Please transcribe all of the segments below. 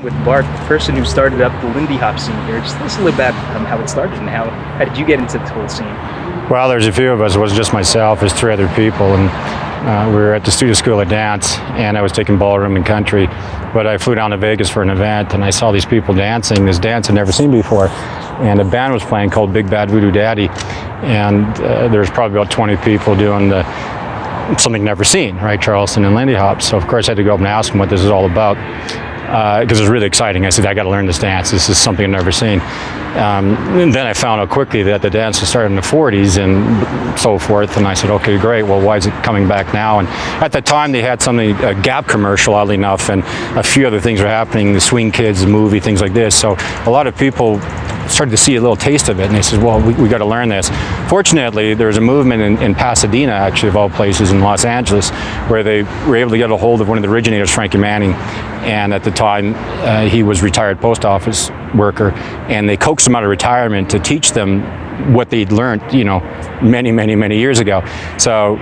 With Bart, the person who started up the Lindy Hop scene here. Just tell us a little about how it started and how did you get into the whole scene? Well, there's a few of us. It wasn't just myself. There's 3 other people, and we were at the Studio School of Dance, and I was taking ballroom and country. But I flew down to Vegas for an event, and I saw these people dancing this dance I'd never seen before. And a band was playing called Big Bad Voodoo Daddy, and there was probably about 20 people doing something never seen, right? Charleston and Lindy Hop. So of course I had to go up and ask them what this is all about. Because it was really exciting. I said, I got to learn this dance. This is something I've never seen. And then I found out quickly that the dance was started in the 40s and so forth. And I said, okay, great. Well, why is it coming back now? And at the time, they had a Gap commercial, oddly enough, and a few other things were happening, the Swing Kids movie, things like this. So a lot of people started to see a little taste of it, and they said, well, we got to learn this. Fortunately, there was a movement in Pasadena, actually, of all places, in Los Angeles, where they were able to get a hold of one of the originators, Frankie Manning. And at the time, he was a retired post office worker, and they coaxed him out of retirement to teach them what they'd learned, many, many, many years ago. So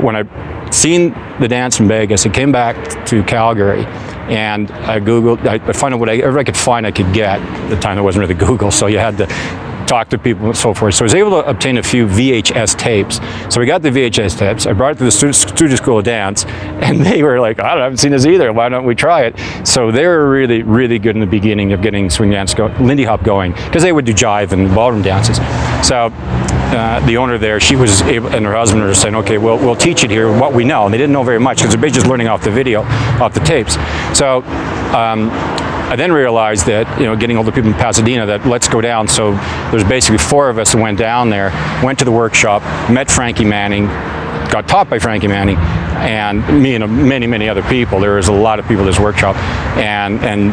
when I seen the dance in Vegas, I came back to Calgary, and I Googled, I found out whatever I could find I could get. At the time, there wasn't really Google, so you had to talk to people and so forth. So I was able to obtain a few VHS tapes. So we got the VHS tapes. I brought it to the Studio School of Dance, and they were like, I haven't seen this either. Why don't we try it? So they were really, really good in the beginning of getting swing dance Lindy Hop going, because they would do jive and ballroom dances. So the owner there, she was able, and her husband were saying, okay, we'll teach it here what we know. And they didn't know very much, because they're basically just learning off the video, off the tapes. So I then realized that, getting older people in Pasadena, that let's go down. So there's basically 4 of us that went down there, went to the workshop, met Frankie Manning, got taught by Frankie Manning, and me and many, many other people. There was a lot of people at this workshop, and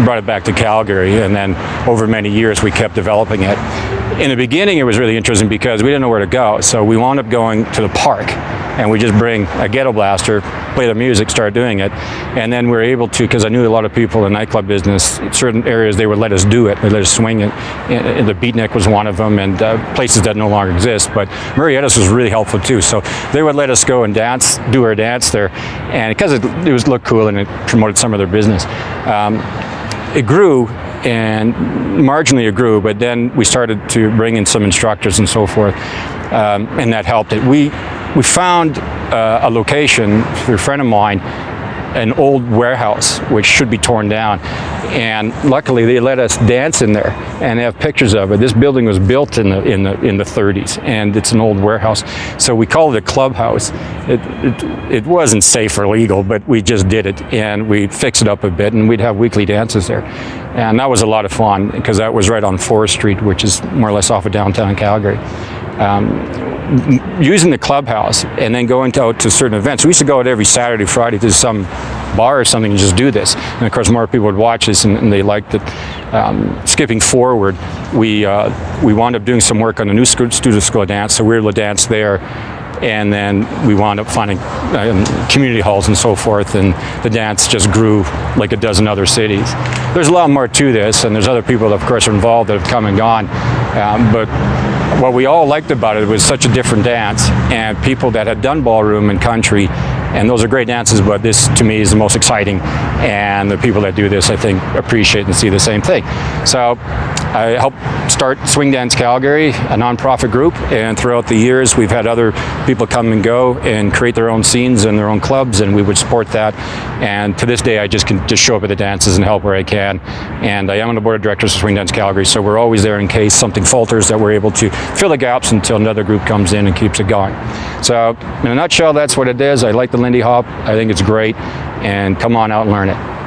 brought it back to Calgary, and then over many years we kept developing it. In the beginning, it was really interesting because we didn't know where to go, so we wound up going to the park, and we just bring a ghetto blaster, play the music, start doing it, and then we were able to, because I knew a lot of people in nightclub business, in certain areas they would let us do it, they let us swing it, and the Beatnik was one of them, and places that no longer exist, but Murrieta's was really helpful too, so they would let us go and do our dance there, and because it looked cool and it promoted some of their business. It grew, and marginally it grew, but then we started to bring in some instructors and so forth, and that helped it. We found a location through a friend of mine, an old warehouse which should be torn down, and luckily they let us dance in there, and they have pictures of it. This building was built in the 30s, and it's an old warehouse, so we called it a clubhouse. It wasn't safe or legal, but we just did it, and we fixed it up a bit, and we'd have weekly dances there, and that was a lot of fun because that was right on 4th Street, which is more or less off of downtown Calgary. Using the clubhouse and then going out to certain events. We used to go out every Saturday, Friday to some bar or something and just do this. And of course, more people would watch this, and they liked it. Skipping forward, we wound up doing some work on the new Studio School of Dance, so we were able to dance there. And then we wound up finding community halls and so forth, and the dance just grew like a dozen other cities. There's a lot more to this, and there's other people that, of course, are involved that have come and gone. But what we all liked about it was such a different dance, and people that had done ballroom and country, and those are great dances, but this to me is the most exciting, and the people that do this, I think, appreciate and see the same thing. So I helped start Swing Dance Calgary, a nonprofit group, and throughout the years we've had other people come and go and create their own scenes and their own clubs, and we would support that. And to this day I just can show up at the dances and help where I can, and I am on the board of directors of Swing Dance Calgary, so we're always there in case something falters, that we're able to fill the gaps until another group comes in and keeps it going. So in a nutshell, that's what it is. I like the Lindy Hop. I think it's great, and come on out and learn it.